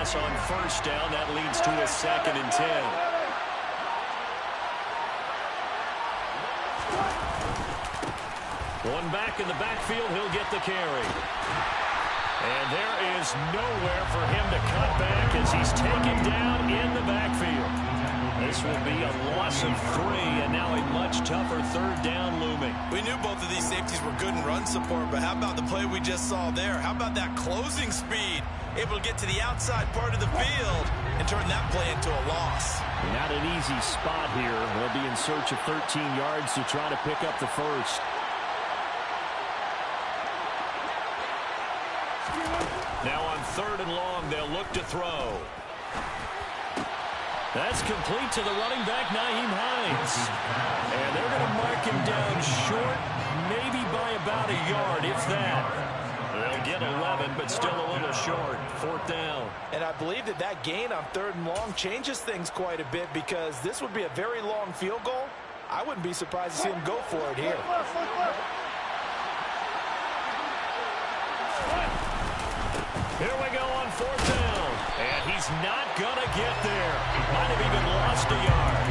pass on first down. That leads to a 2nd and 10. One back in the backfield. He'll get the carry. And there is nowhere for him to cut back as he's taken down in the backfield. This will be a loss of 3, and now a much tougher 3rd down looming. We knew both of these safeties were good in run support, but how about the play we just saw there? How about that closing speed? Able to get to the outside part of the field and turn that play into a loss. Not an easy spot here. They'll be in search of 13 yards to try to pick up the first. Now on 3rd and long, they'll look to throw. That's complete to the running back, Nyheim Hines. And they're going to mark him down short, maybe by about a yard, if that. They'll get 11, but still a little short. 4th down. And I believe that gain on 3rd and long changes things quite a bit because this would be a very long field goal. I wouldn't be surprised to see him go for it here. Here we go on 4th down. And he's not going to get there. Might have even lost a yard.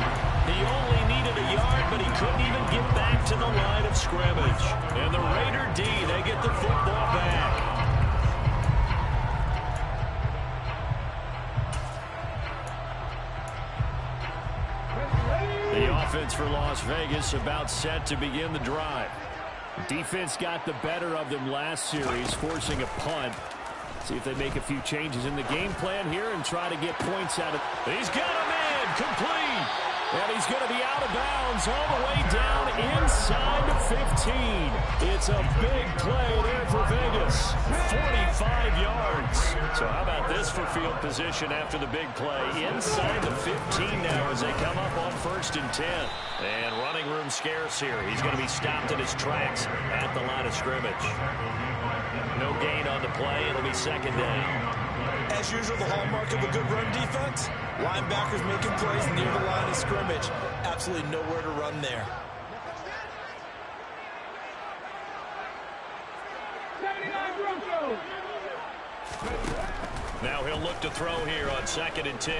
He only needed a yard, but he couldn't even get back to the line of scrimmage. And the Raider D, they get the football back. The offense for Las Vegas about set to begin the drive. Defense got the better of them last series, forcing a punt. See if they make a few changes in the game plan here and try to get points out of it. He's got a man complete. And he's going to be out of bounds all the way down inside the 15. It's a big play there for Vegas. 45 yards. So how about this for field position after the big play? Inside the 15 now as they come up on 1st and 10. And running room scarce here. He's going to be stopped in his tracks at the line of scrimmage. No gain on the play. It'll be 2nd down. As usual, the hallmark of a good run defense, linebackers making plays near the line of scrimmage. Absolutely nowhere to run there. Now he'll look to throw here on 2nd and 10.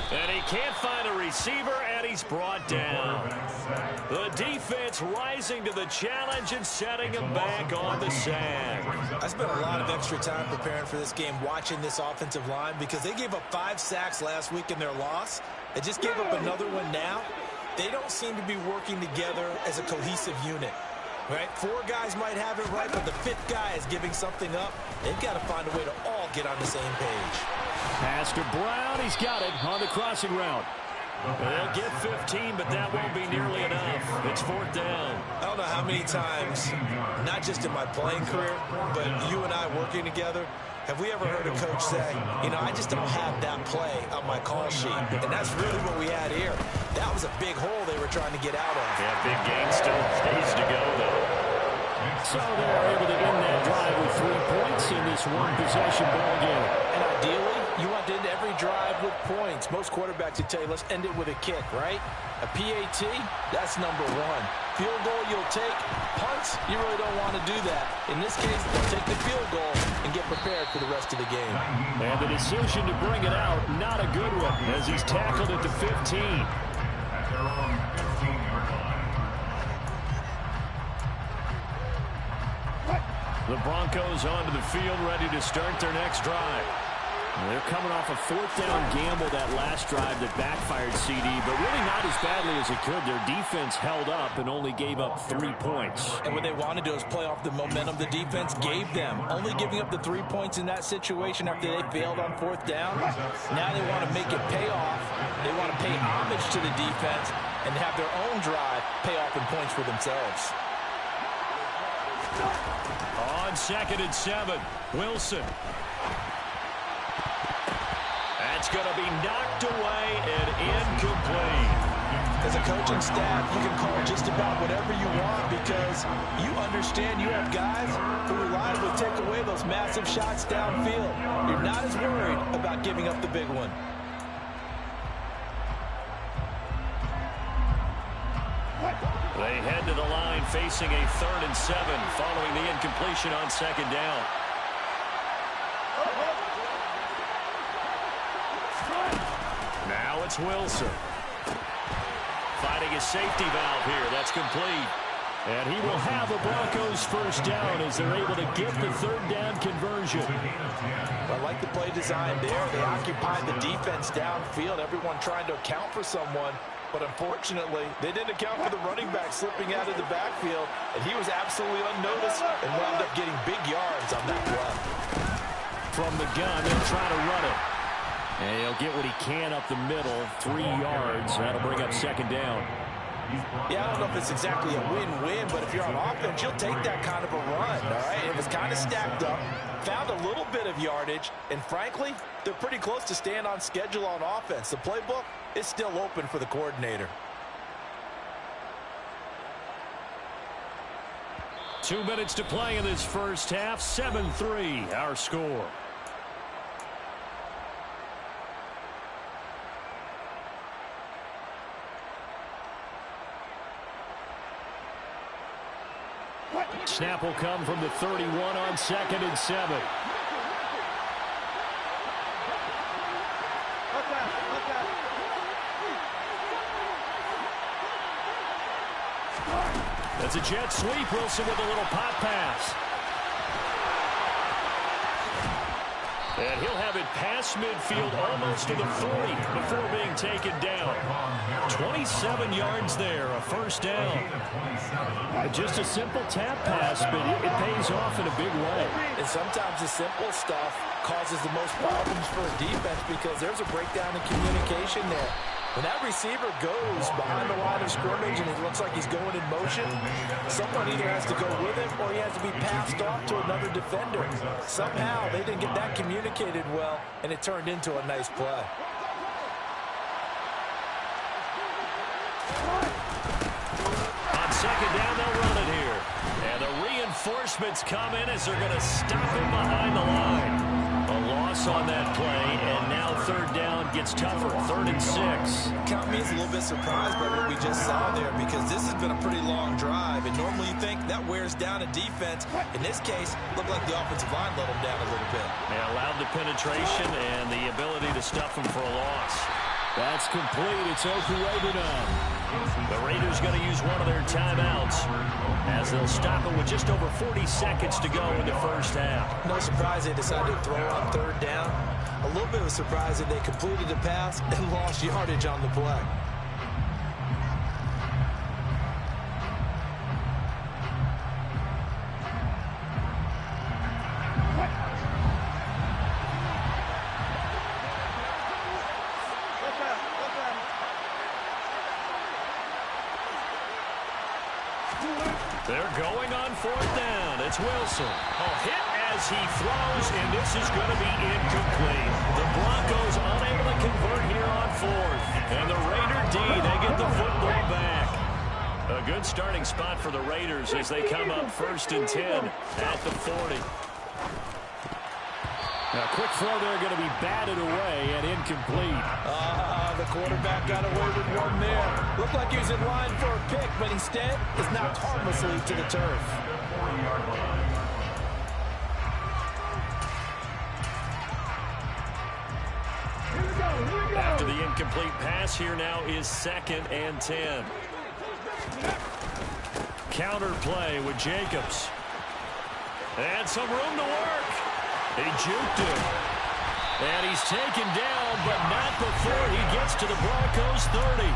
And he can't find a receiver, and he's brought down. The defense rising to the challenge and setting him back on the sand. I spent a lot of extra time preparing for this game, watching this offensive line, because they gave up 5 sacks last week in their loss. They just gave up another one now. They don't seem to be working together as a cohesive unit. Right? 4 guys might have it right, but the 5th guy is giving something up. They've got to find a way to all get on the same page. Pass to Brown. He's got it on the crossing route. They'll get 15, but that won't be nearly enough. It's 4th down. I don't know how many times, not just in my playing career, but you and I working together, have we ever heard a coach say, you know, I just don't have that play on my call sheet. And that's really what we had here. That was a big hole they were trying to get out of. Yeah, big gain still days to go, though. So they're able to end that drive with 3 points in this one-possession ball game. And ideally, you want to end every drive with points. Most quarterbacks would tell you, let's end it with a kick, right? A PAT, that's number 1. Field goal you'll take. Punts, you really don't want to do that. In this case, they'll take the field goal and get prepared for the rest of the game. And the decision to bring it out, not a good one, as he's tackled at the 15. The Broncos onto the field, ready to start their next drive. They're coming off a 4th down gamble that last drive that backfired CD, but really not as badly as it could. Their defense held up and only gave up 3 points. And what they want to do is play off the momentum the defense gave them. Only giving up the 3 points in that situation after they failed on 4th down. Now they want to make it pay off. They want to pay homage to the defense and have their own drive pay off in points for themselves. On 2nd and 7, Wilson. That's going to be knocked away and incomplete. As a coaching staff, you can call just about whatever you want because you understand you have guys who reliably take away those massive shots downfield. You're not as worried about giving up the big one. They head to the line facing a 3rd and 7 following the incompletion on 2nd down. Now it's Wilson. Finding his safety valve here. That's complete. And he will have the Broncos first down as they're able to get the third down conversion. I like the play design there. They occupied the defense downfield, everyone trying to account for someone. But unfortunately, they didn't account for the running back slipping out of the backfield, and he was absolutely unnoticed and wound up getting big yards on that play. From the gun, they'll try to run it. And he'll get what he can up the middle, 3 yards. That'll bring up second down. Yeah, I don't know if it's exactly a win-win, but if you're on offense, you'll take that kind of a run, all right? It was kind of stacked up, found a little bit of yardage, and frankly, they're pretty close to staying on schedule on offense. The playbook is still open for the coordinator. 2 minutes to play in this first half, 7-3, our score. Snap will come from the 31 on 2nd and 7. That's a jet sweep. Wilson with a little pop pass. And he'll have it past midfield almost to the 40 before being taken down. 27 yards there, a first down. Just a simple tap pass, but it pays off in a big way. And sometimes the simple stuff causes the most problems for a defense because there's a breakdown in communication there. When that receiver goes behind the line of scrimmage and it looks like he's going in motion, someone either has to go with him or he has to be passed off to another defender. Somehow they didn't get that communicated well, and it turned into a nice play. On second down, they'll run it here. And the reinforcements come in as they're going to stop him behind the line. A loss on that play, and now third down gets tougher, 3rd and 6. Count me as a little bit surprised by what we just saw there because this has been a pretty long drive, and normally you think that wears down a defense. In this case, looked like the offensive line let them down a little bit. They allowed the penetration and the ability to stuff them for a loss. That's complete. It's Okurebunan. The Raiders going to use one of their timeouts as they'll stop it with just over 40 seconds to go in the first half. No surprise they decided to throw on third down. A little bit of a surprise that they completed the pass and lost yardage on the play. They're going on fourth down. It's Wilson. A hit as he throws, and this is going to be incomplete. The Broncos unable to convert here on fourth. And the Raider D, they get the football back. A good starting spot for the Raiders as they come up 1st and 10 at the 40. Now, quick throw there going to be batted away and incomplete. The quarterback got away with one there. Looked like he was in line for a pick, but instead is knocked harmlessly to the turf. After the incomplete pass, here now is 2nd and 10. Counter play with Jacobs. And some room to work. He juked him. And he's taken down, but not before he gets to the Broncos 30.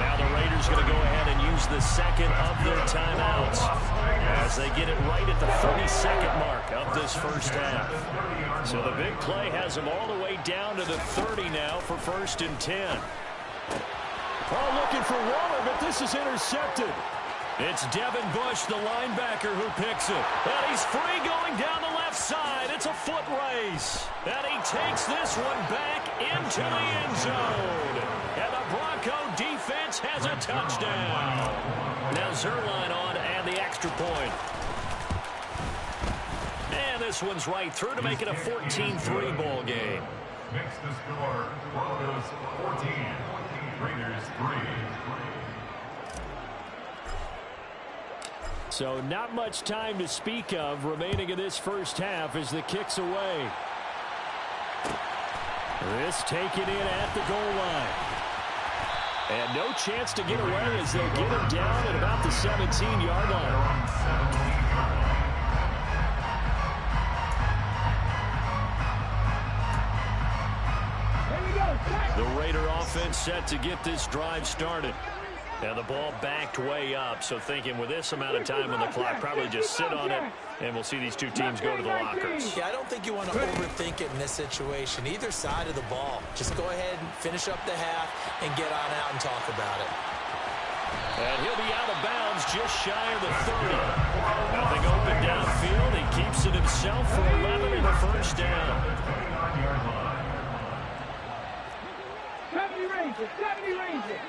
Now the Raiders going to go ahead and use the second of their timeouts as they get it right at the 32nd mark of this first half. So the big play has them all the way down to the 30 now for 1st and 10. Oh, looking for Waller, but this is intercepted. It's Devin Bush, the linebacker, who picks it. And he's free going down the left side. It's a foot race. And he takes this one back into the end zone. And the Bronco defense has a touchdown. Now Zuerlein on and the extra point. And this one's right through to make it a 14-3 ball game. Makes the score Broncos 14, Raiders 3. So not much time to speak of remaining in this first half as the kick's away. This taken in at the goal line. And no chance to get away as they get him down at about the 17-yard line. The Raider offense set to get this drive started. Now the ball backed way up, so thinking with this amount of time on the clock, probably just sit on it, and we'll see these two teams go to the lockers. Yeah, I don't think you want to overthink it in this situation. Either side of the ball. Just go ahead and finish up the half and get on out and talk about it. And he'll be out of bounds just shy of the 30. Nothing open downfield. He keeps it himself for 11 and a first down. 70 Rangers.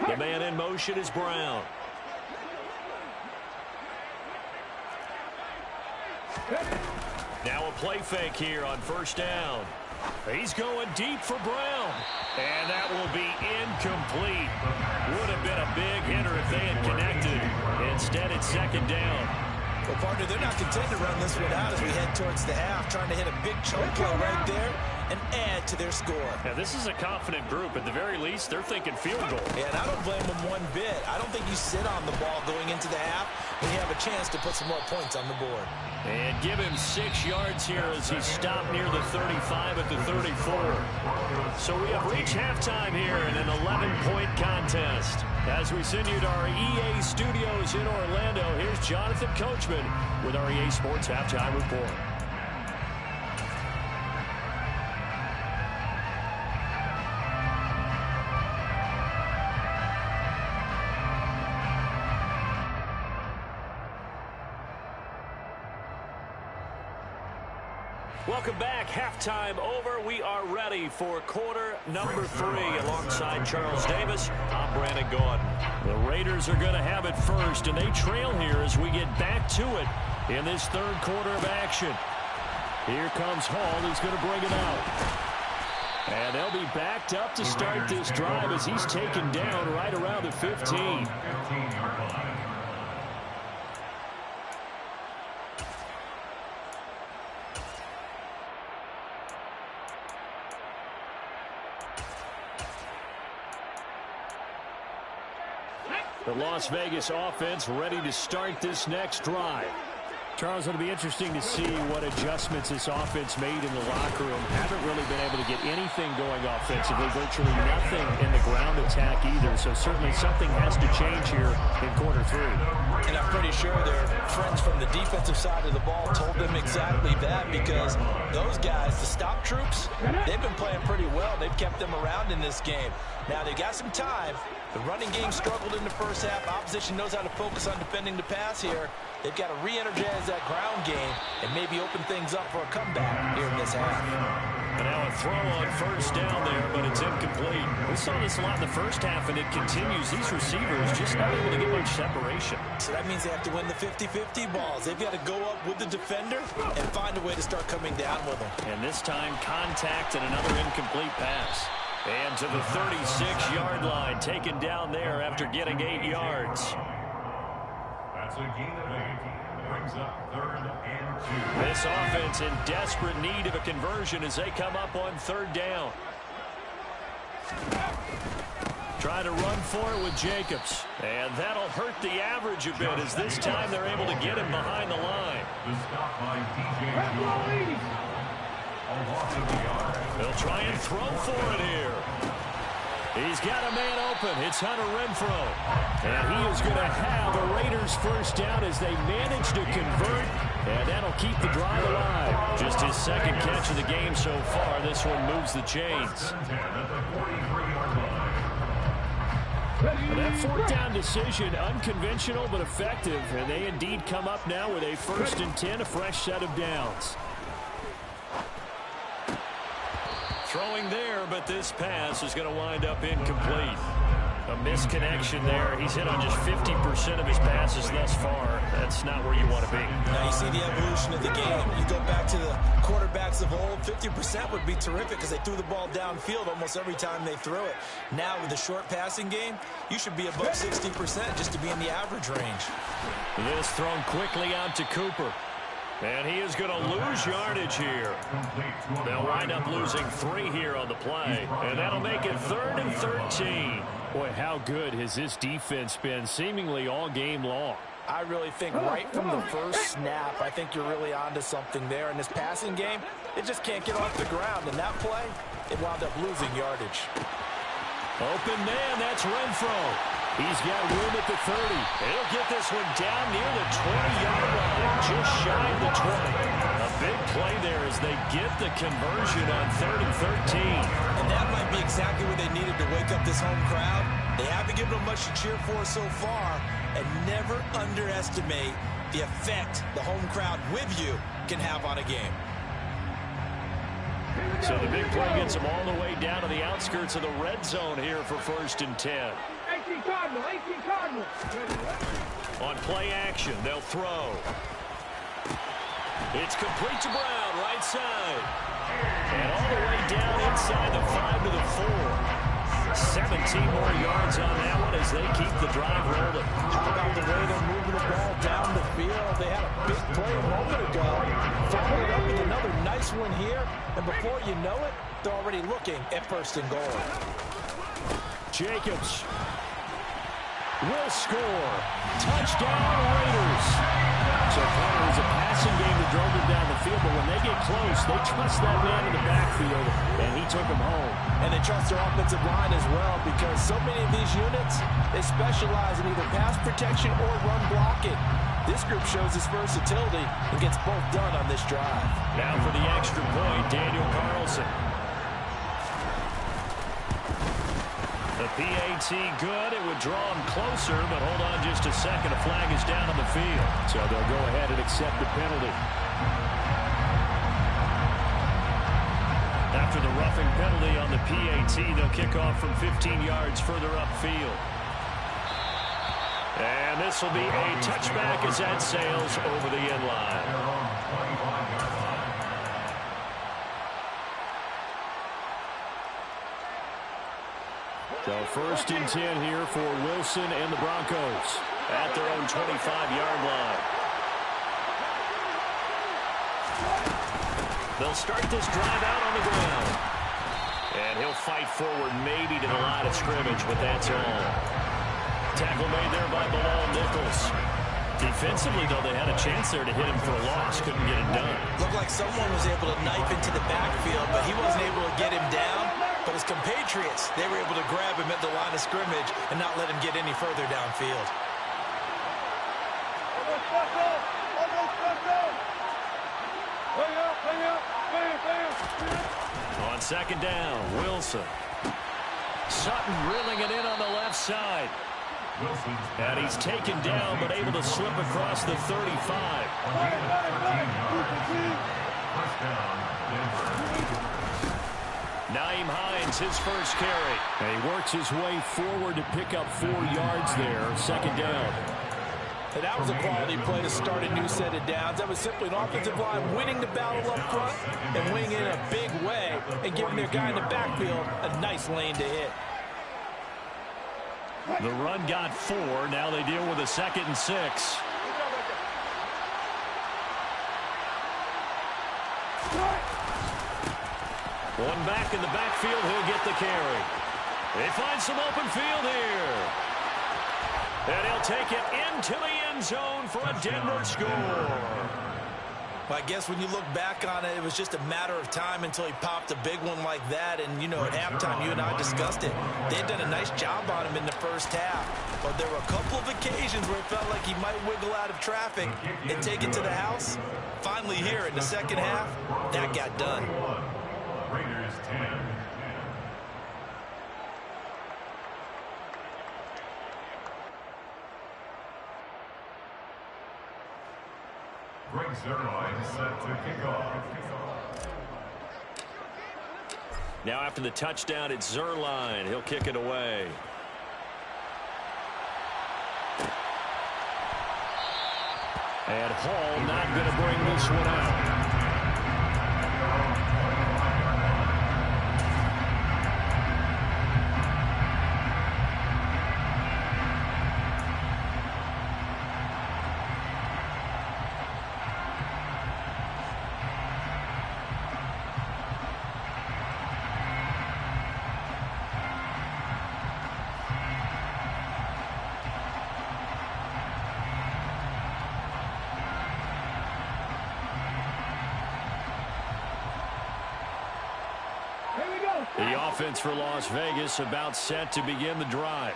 The man in motion is Brown. Now a play fake here on first down. He's going deep for Brown. And that will be incomplete. Would have been a big hitter if they had connected. Instead, it's second down. Well, partner, they're not content to run this one out as we head towards the half, trying to hit a big chunk play right there and add to their score. Now, this is a confident group. At the very least, they're thinking field goal. Yeah, and I don't blame them one bit. I don't think you sit on the ball going into the half when you have a chance to put some more points on the board. And give him 6 yards here as he stopped near the 35 at the 34. So we have reached halftime here in an 11-point contest. As we send you to our EA studios in Orlando, here's Jonathan Coachman with our EA Sports Halftime Report. Welcome back. Halftime over. We are ready for quarter number 3. Alongside Charles Davis, I'm Brandon Gordon. The Raiders are going to have it first, and they trail here as we get back to it in this third quarter of action. Here comes Hall. He's going to bring it out. And they'll be backed up to start this drive as he's taken down right around the 15. The Las Vegas offense ready to start this next drive. Charles, it'll be interesting to see what adjustments this offense made in the locker room. Haven't really been able to get anything going offensively, virtually nothing in the ground attack either. So certainly something has to change here in quarter 3. And I'm pretty sure their friends from the defensive side of the ball told them exactly that, because those guys, the stop troops, they've been playing pretty well. They've kept them around in this game. Now they've got some time. The running game struggled in the first half. Opposition knows how to focus on defending the pass here. They've got to re-energize that ground game and maybe open things up for a comeback here in this half. And now a throw on first down there, but it's incomplete. We saw this a lot in the first half, and it continues. These receivers just not able to get much separation. So that means they have to win the 50-50 balls. They've got to go up with the defender and find a way to start coming down with them. And this time, contact and another incomplete pass. And to the 36-yard line, taken down there after getting 8 yards. That's a gain of 8. Brings up 3rd and 2. This offense in desperate need of a conversion as they come up on 3rd down. Try to run for it with Jacobs. And that'll hurt the average a bit as this time they're able to get him behind the line. The stop by DJ. A loss of the yard. They'll try and throw for it here. He's got a man open. It's Hunter Renfrow. And he is going to have the Raiders first down as they manage to convert. And that'll keep the drive alive. Just his second catch of the game so far. This one moves the chains. That 4th down decision, unconventional but effective. And they indeed come up now with a 1st and 10, a fresh set of downs. Throwing there, but this pass is going to wind up incomplete. A misconnection there. He's hit on just 50% of his passes thus far. That's not where you want to be. Now you see the evolution of the game. You go back to the quarterbacks of old, 50% would be terrific because they threw the ball downfield almost every time they threw it. Now with the short passing game, you should be above 60% just to be in the average range. This thrown quickly out to Cooper. And he is going to lose yardage here. They'll wind up losing 3 here on the play. And that'll make it 3rd and 13. Boy, how good has this defense been seemingly all game long? I really think right from the first snap, I think you're really onto something there. In this passing game, it just can't get off the ground. In that play, it wound up losing yardage. Open man, that's Renfro. He's got room at the 30. He'll get this one down near the 20-yard line, just shy of the 20. A big play there as they get the conversion on 3rd and 13. And that might be exactly what they needed to wake up this home crowd. They haven't given them much to cheer for so far, and never underestimate the effect the home crowd with you can have on a game. So the big play gets them all the way down to the outskirts of the red zone here for 1st and 10. 18 Cardinal. On play action, they'll throw. It's complete to Brown, right side. And all the way down inside the 5 to the 4. 17 more yards on that one as they keep the drive rolling. How about the way they're moving the ball down the field? They had a big play a moment ago. Followed it up with another nice one here. And before you know it, they're already looking at 1st and goal. Jacobs will score. Touchdown, Raiders. So far, it was a passing game that drove them down the field, but when they get close, they trust that man in the backfield, and he took them home. And they trust their offensive line as well, because so many of these units, they specialize in either pass protection or run blocking. This group shows its versatility and gets both done on this drive. Now for the extra point, Daniel Carlson. The PAT good. It would draw him closer, but hold on just a second. A flag is down on the field. So they'll go ahead and accept the penalty. After the roughing penalty on the PAT, they'll kick off from 15 yards further upfield. And this will be a touchback as that sails over the end line. So 1st and 10 here for Wilson and the Broncos at their own 25-yard line. They'll start this drive out on the ground. And he'll fight forward maybe to the line of scrimmage, but that's all. Tackle made there by Bilal Nichols. Defensively, though, they had a chance there to hit him for a loss. Couldn't get it done. Looked like someone was able to knife into the backfield, but he wasn't able to get him down. But his compatriots, they were able to grab him at the line of scrimmage and not let him get any further downfield. On 2nd down, Wilson. Sutton reeling it in on the left side. And he's taken down, but able to slip across the 35. Nyheim Hines, his first carry. And he works his way forward to pick up 4 yards there. 2nd down. And that was a quality play to start a new set of downs. That was simply an offensive line winning the battle up front and winning in a big way and giving their guy in the backfield a nice lane to hit. The run got 4. Now they deal with a 2nd and 6. One back in the backfield. He'll get the carry. They find some open field here. And he'll take it into the end zone for a Denver score. Well, I guess when you look back on it, it was just a matter of time until he popped a big one like that. And, you know, at halftime, you and I discussed it. They'd done a nice job on him in the first half. But there were a couple of occasions where it felt like he might wiggle out of traffic and take it to the house. Finally here in the second half, that got done. Raiders 10. Greg Zuerlein set to kick off. Now after the touchdown, it's Zuerlein. He'll kick it away. And Hall not going to bring this one out. The offense for Las Vegas about set to begin the drive.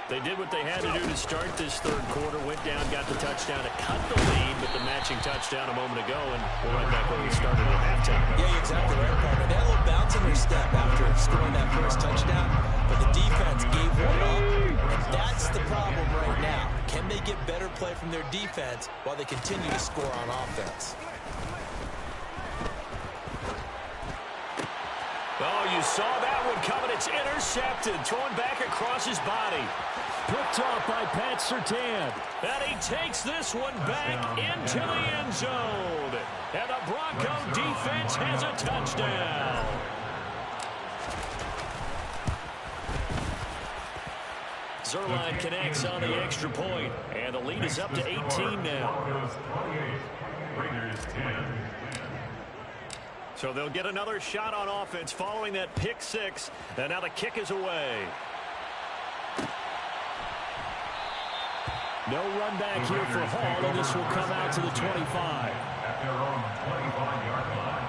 They did what they had to do to start this third quarter. Went down, got the touchdown to cut the lead, but the matching touchdown a moment ago, and we're right back where we started at halftime. Yeah, you're exactly right, Carter. They had a little bounce in their step after scoring that first touchdown, but the defense gave one up, and that's the problem right now. Can they get better play from their defense while they continue to score on offense? Oh, you saw that one coming. It's intercepted. Thrown back across his body. Picked off by Pat Surtain. And he takes this one back into the end zone. And the Bronco defense has a touchdown. Zuerlein connects on the extra point. And the lead is up to 18 now. Raiders 10. So they'll get another shot on offense following that pick six. And now the kick is away. No run back here for Hall, and this will come out to the 25. At their own 25-yard line.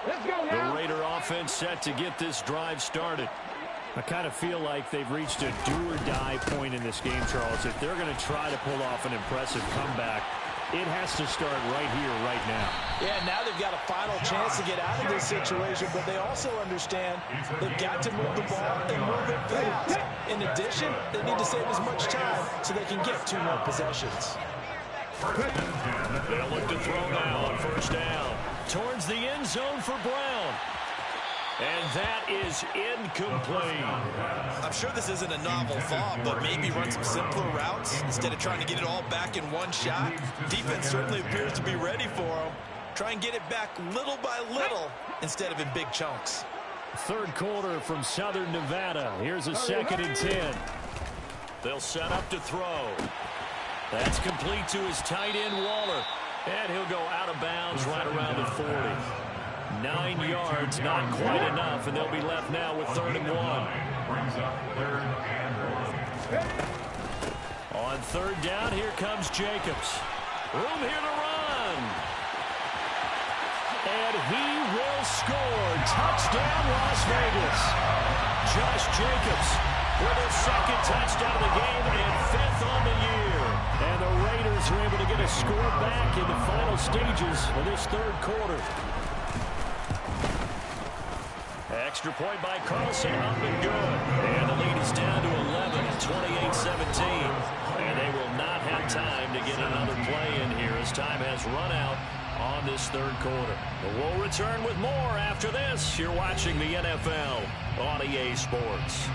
Let's go The now. Raider offense set to get this drive started. I kind of feel like they've reached a do-or-die point in this game, Charles. If they're going to try to pull off an impressive comeback, it has to start right here, right now. Yeah, now they've got a final chance to get out of this situation, but they also understand they've got to move the ball and move it fast. In addition, they need to save as much time so they can get 2 more possessions. They'll look to throw now on first down. Towards the end zone for Brown. And that is incomplete. I'm sure this isn't a novel thought, but maybe run some simpler routes instead of trying to get it all back in one shot. Defense certainly appears to be ready for them. Try and get it back little by little instead of in big chunks. Third quarter from Southern Nevada. Here's a 2nd and 10. They'll set up to throw. That's complete to his tight end, Waller. And he'll go out of bounds right around the 40. 9 yards, not quite enough, and they'll be left now with 3rd and 1. Brings up 3rd and 1. On 3rd down, here comes Jacobs. Room here to run. And he will score. Touchdown, Las Vegas. Josh Jacobs with his 2nd touchdown of the game and 5th on the year. And the Raiders are able to get a score back in the final stages of this 3rd quarter. Extra point by Carlson, up and good. And the lead is down to 11 at 28-17. And they will not have time to get another play in here as time has run out on this 3rd quarter. But we'll return with more after this. You're watching the NFL on EA Sports.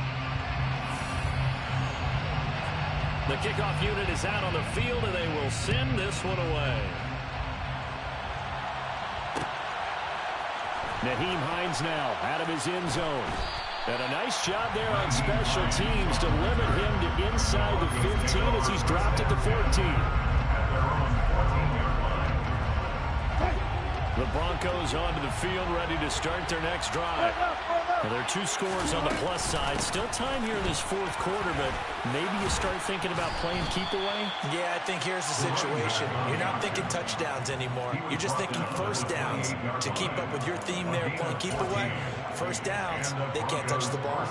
The kickoff unit is out on the field, and they will send this one away. Nyheim Hines now out of his end zone. And a nice job there on special teams to limit him to inside the 15 as he's dropped at the 14. The Broncos onto the field, ready to start their next drive. Well, there are 2 scores on the plus side. Still time here in this 4th quarter, but maybe you start thinking about playing keep away? Yeah, I think here's the situation. You're not thinking touchdowns anymore. You're just thinking first downs. To keep up with your theme there, playing keep away, first downs, they can't touch the ball.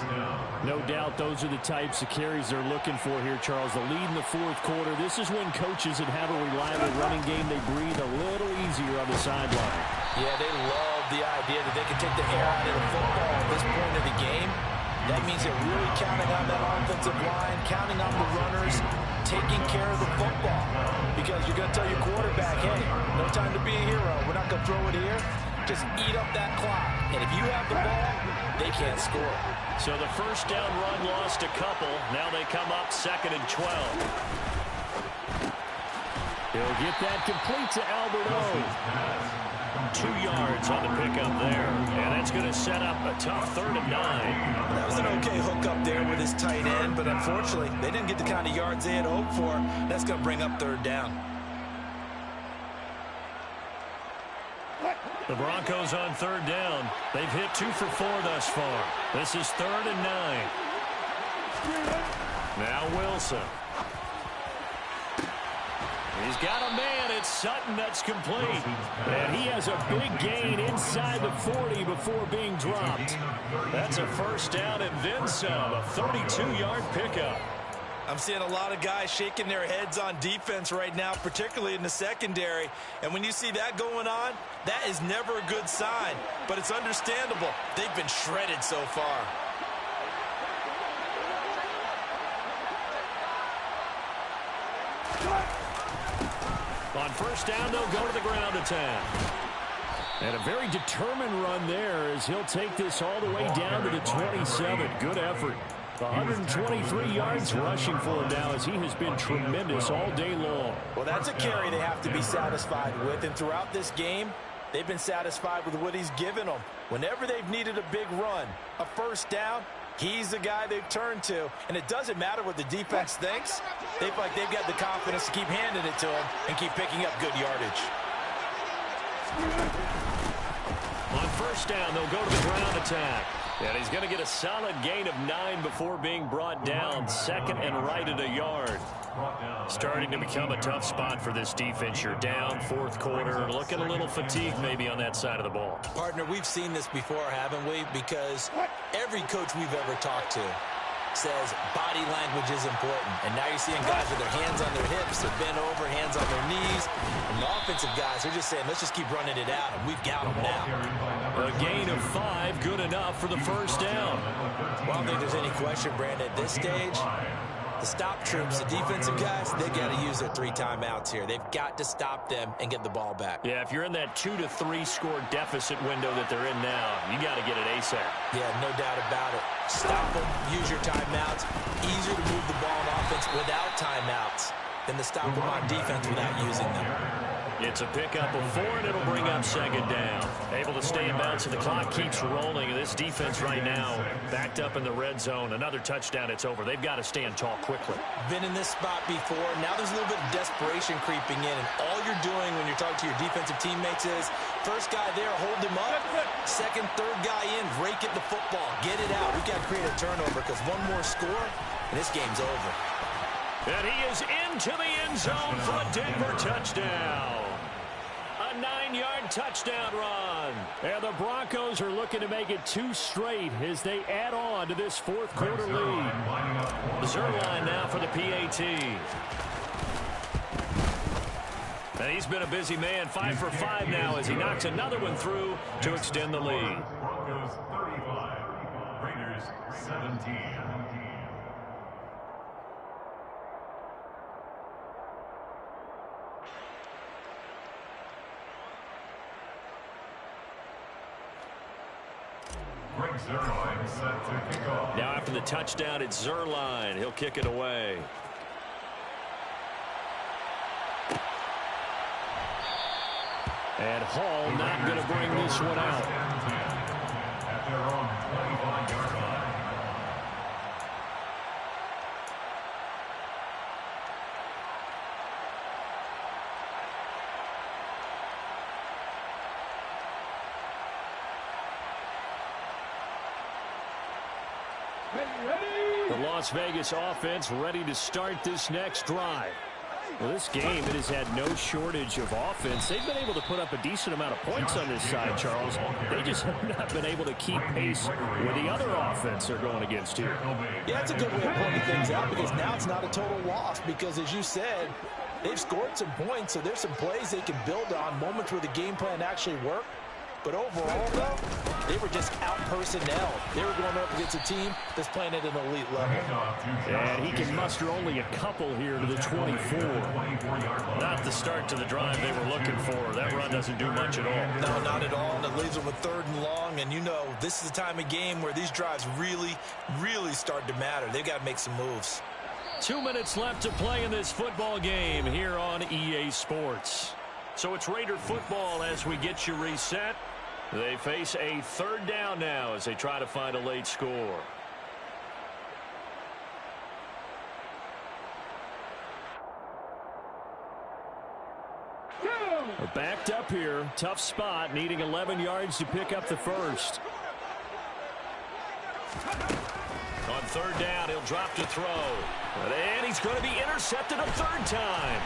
No doubt those are the types of carries they're looking for here, Charles. The lead in the 4th quarter. This is when coaches that have a reliable running game, they breathe a little easier on the sideline. Yeah, they love the idea that they can take the air out of the football at this point of the game. That means they're really counting on that offensive line, counting on the runners, taking care of the football. Because you're going to tell your quarterback, hey, no time to be a hero. We're not going to throw it here. Just eat up that clock. And if you have the ball, they can't score. So the first down run lost a couple. Now they come up 2nd and 12. He'll get that complete to Albert O. 2 yards on the pickup there. And that's going to set up a tough 3rd and 9. That was an okay hook up there with his tight end, but unfortunately, they didn't get the kind of yards they had hoped for. That's going to bring up 3rd down. The Broncos on 3rd down. They've hit 2 for 4 thus far. This is 3rd and 9. Now Wilson. He's got a man. It's Sutton that's complete. And he has a big gain inside the 40 before being dropped. That's a first down and then some. A 32-yard pickup. I'm seeing a lot of guys shaking their heads on defense right now, particularly in the secondary. And when you see that going on, that is never a good sign. But it's understandable. They've been shredded so far. On first down, they'll go to the ground attack. And a very determined run there as he'll take this all the way down to the 27. Good effort. 123 yards rushing for him now as he has been tremendous all day long. Well, that's a carry they have to be satisfied with. And throughout this game, they've been satisfied with what he's given them. Whenever they've needed a big run, a first down, he's the guy they've turned to. And it doesn't matter what the defense thinks. They feel like they've got the confidence to keep handing it to him and keep picking up good yardage. On first down, they'll go to the ground attack. And he's going to get a solid gain of 9 before being brought down. Second and right at a yard. Starting to become a tough spot for this defense. You're down fourth quarter. Looking a little fatigued maybe on that side of the ball. Partner, we've seen this before, haven't we? Because every coach we've ever talked to says body language is important. And now you're seeing guys with their hands on their hips, they're bent over, hands on their knees. And the offensive guys are just saying, let's just keep running it out, and we've got them now. A gain of 5, good enough for the first down. Well, I don't think there's any question, Brandon, at this stage, the stop troops, the defensive guys, they got to use their 3 timeouts here. They've got to stop them and get the ball back. Yeah, if you're in that 2 to 3 score deficit window that they're in now, you got to get it ASAP. Yeah, no doubt about it. Stop them, use your timeouts. Easier to move the ball on offense without timeouts than to stop them on defense without using them. It's a pickup of 4, and it'll bring up second down. Able to stay in bounds, and the clock keeps rolling. This defense right now backed up in the red zone. Another touchdown, it's over. They've got to stand tall quickly. Been in this spot before. Now there's a little bit of desperation creeping in, and all you're doing when you're talking to your defensive teammates is first guy there, hold him up. Second, third guy in, rake at the football. Get it out. We've got to create a turnover because one more score, and this game's over. And he is into the end zone for a Denver touchdown. A 9-yard touchdown run. And the Broncos are looking to make it 2 straight as they add on to this fourth quarter lead. Zuerlein now for the PAT. And he's been a busy man, 5 for 5 now as he knocks another one through to extend the lead. Broncos 35, Raiders 17. Greg Zuerlein set to kick off. Now after the touchdown, it's Zuerlein. He'll kick it away. And Hall not going to bring this one out. At their own 25-yard line. The Las Vegas offense ready to start this next drive. Well, this game, it has had no shortage of offense. They've been able to put up a decent amount of points on this side, Charles. They just have not been able to keep pace with the other offense they're going against here. Yeah, that's a good way of pointing things out because now it's not a total loss because, as you said, they've scored some points, so there's some plays they can build on, moments where the game plan actually worked. But overall, though, they were just out-personnel. They were going up against a team that's playing at an elite level. And he can muster only a couple here to the 24. Not the start to the drive they were looking for. That run doesn't do much at all. No, not at all. And it leaves them with 3rd and long. And you know, this is the time of game where these drives really, really start to matter. They've got to make some moves. 2 minutes left to play in this football game here on EA Sports. So it's Raider football as we get you reset. They face a 3rd down now as they try to find a late score. We're backed up here. Tough spot, needing 11 yards to pick up the first. On 3rd down, he'll drop to throw. And he's going to be intercepted a 3rd time.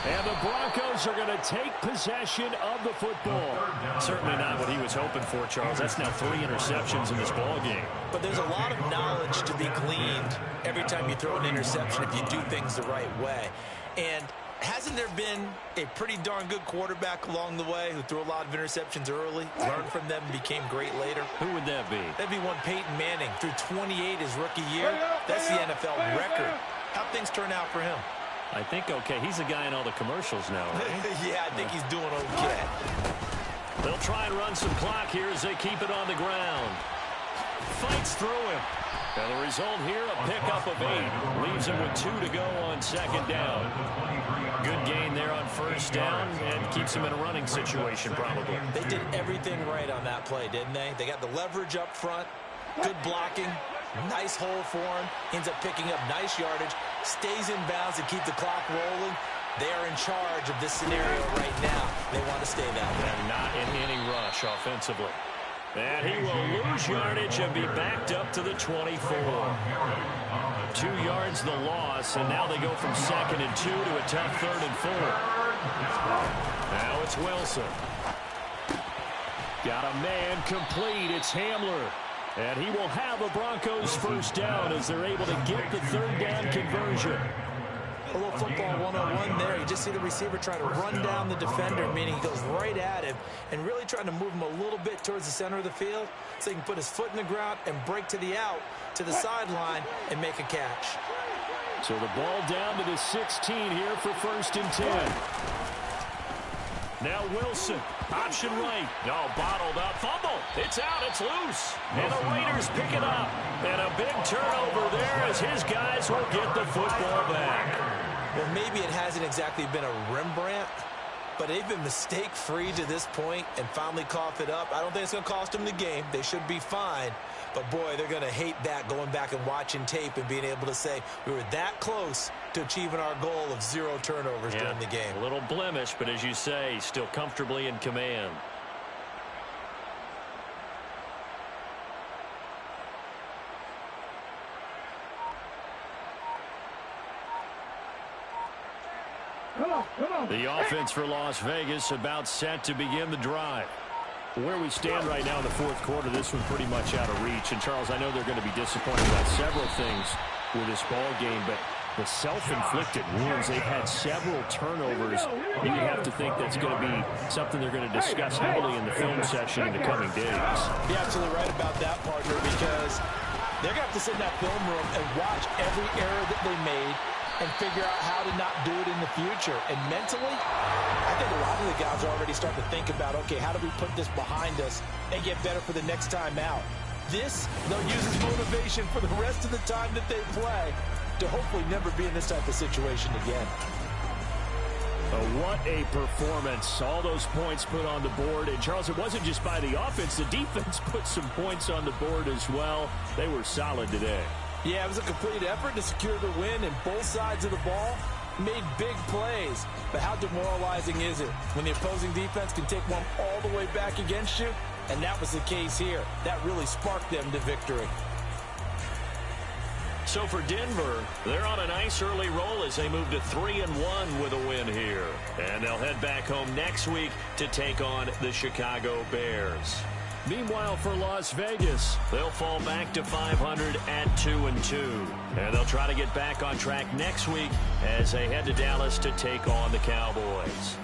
And the Broncos are going to take possession of the football. Certainly not what he was hoping for, Charles. That's now 3 interceptions in this ball game. But there's a lot of knowledge to be gleaned every time you throw an interception if you do things the right way. And hasn't there been a pretty darn good quarterback along the way who threw a lot of interceptions early, learned from them, and became great later? Who would that be? That'd be one Peyton Manning. Threw 28 his rookie year. That's the NFL record. How'd things turn out for him? I think okay. He's the guy in all the commercials now, right? Yeah, I think he's doing okay. They'll try and run some clock here as they keep it on the ground. Fights through him. And the result here, a pickup of 8. Leaves him with 2 to go on second down. Good gain there on first down and keeps him in a running situation probably. They did everything right on that play, didn't they? They got the leverage up front, good blocking, nice hole for him, ends up picking up nice yardage, stays in bounds to keep the clock rolling. They are in charge of this scenario right now. They want to stay that way. And not in any rush offensively. And he will lose yardage and be backed up to the 24. 2 yards the loss, and now they go from 2nd and 2 to a tough 3rd and 4. Now it's Wilson. Got a man complete. It's Hamler. And he will have a Broncos first down as they're able to get the 3rd down conversion. A little football 101 there. You just see the receiver try to run down the defender, meaning he goes right at him and really trying to move him a little bit towards the center of the field so he can put his foot in the ground and break to the out, to the sideline, and make a catch. So the ball down to the 16 here for 1st and 10. Now Wilson, option right. No, bottled up, fumble. It's out, it's loose. And the Raiders pick it up. And a big turnover there as his guys will get the football back. Well, maybe it hasn't exactly been a Rembrandt, but they've been mistake-free to this point and finally cough it up. I don't think it's going to cost them the game. They should be fine. But, boy, they're going to hate that, going back and watching tape and being able to say we were that close to achieving our goal of 0 turnovers during the game. A little blemish, but as you say, still comfortably in command. The offense for Las Vegas about set to begin the drive. Where we stand right now in the 4th quarter, this one pretty much out of reach. And, Charles, I know they're going to be disappointed about several things with this ball game, but the self-inflicted wounds, they've had several turnovers. You have to think that's going to be something they're going to discuss heavily in the film session in the coming days. You're absolutely right about that, partner, because they're going to have to sit in that film room and watch every error that they made and figure out how to not do it in the future. And mentally, I think a lot of the guys are already starting to think about, okay, how do we put this behind us and get better for the next time out? This, they'll use as motivation for the rest of the time that they play to hopefully never be in this type of situation again. What a performance. All those points put on the board. And, Charles, it wasn't just by the offense. The defense put some points on the board as well. They were solid today. Yeah, it was a complete effort to secure the win, and both sides of the ball made big plays. But how demoralizing is it when the opposing defense can take one all the way back against you? And that was the case here. That really sparked them to victory. So for Denver, they're on a nice early roll as they move to 3-1 with a win here. And they'll head back home next week to take on the Chicago Bears. Meanwhile, for Las Vegas, they'll fall back to 500 at 2-2. And they'll try to get back on track next week as they head to Dallas to take on the Cowboys.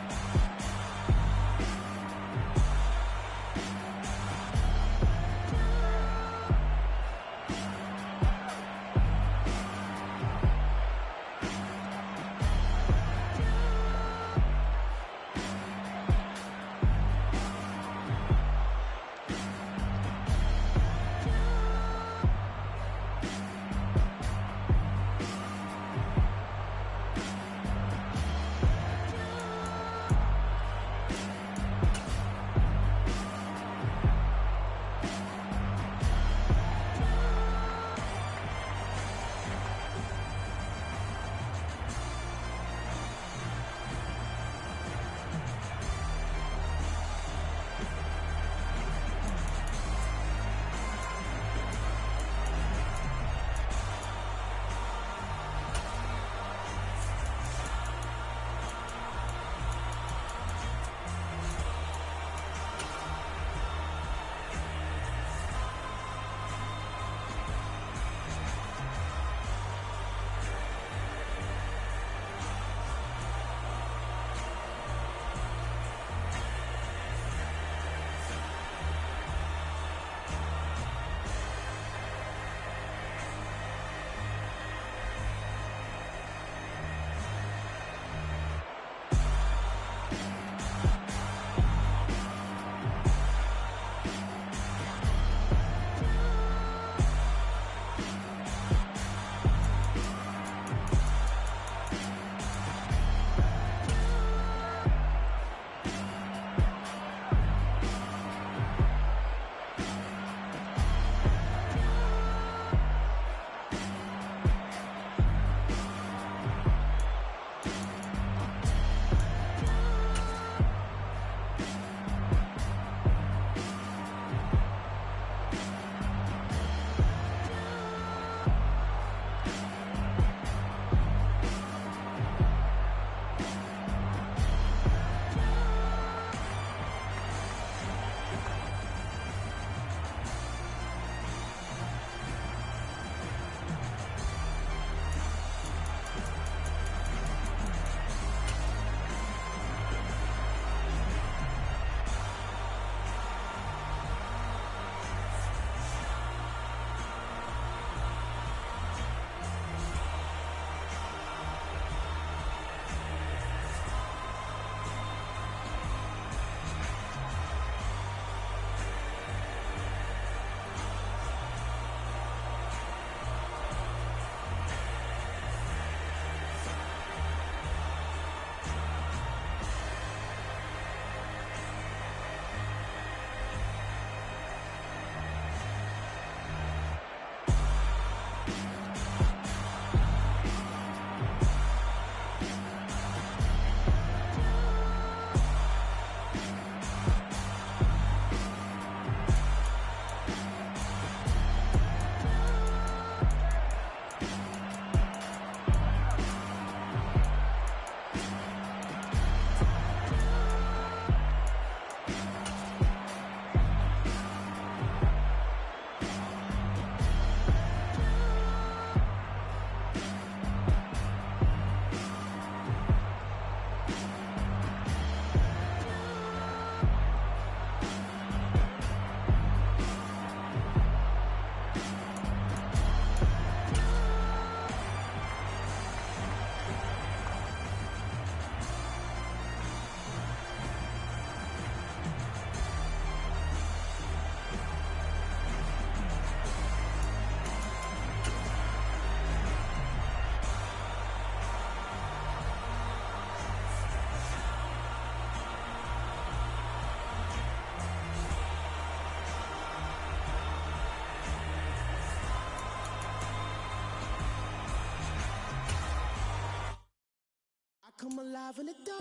come alive in the dark,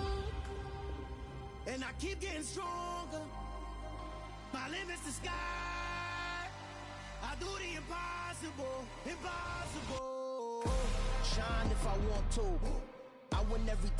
and I keep getting stronger. My limit's the sky. I do the impossible, impossible. Shine if I want to. I win every time.